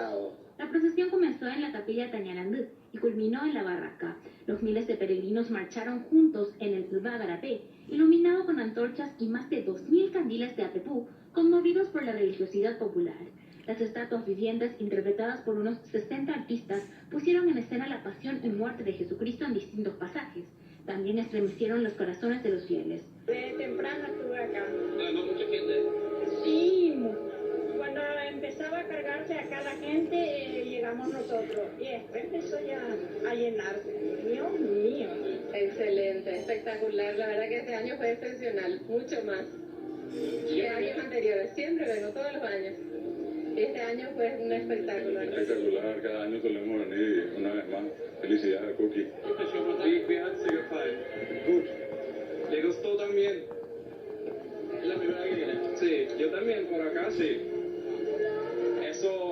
sagrado. La procesión comenzó en la capilla Tañarandú y culminó en la barraca. Los miles de peregrinos marcharon juntos en el Garapé, iluminado con antorchas y más de 2000 candiles de apepú, conmovidos por la religiosidad popular. Las estatuas vivientes, interpretadas por unos 60 artistas, pusieron en escena la pasión y muerte de Jesucristo en distintos pasajes. También estremecieron los corazones de los fieles. De temprano estuve acá. ¿No mucha gente? Sí, cuando empezaba a cargarse acá la gente, llegamos nosotros. Y después empezó ya a llenarse. Dios mío. Excelente, espectacular. La verdad que este año fue excepcional, mucho más que años anteriores. Siempre vengo todos los años. Este año fue un espectáculo. Espectacular, cada año solemos venir una vez más. Felicidades, Cookie. Wie hat es dir gefallen? Gut. ¿Le gustó también? ¿Es la primera que viene? Sí, yo también, por acá sí. Eso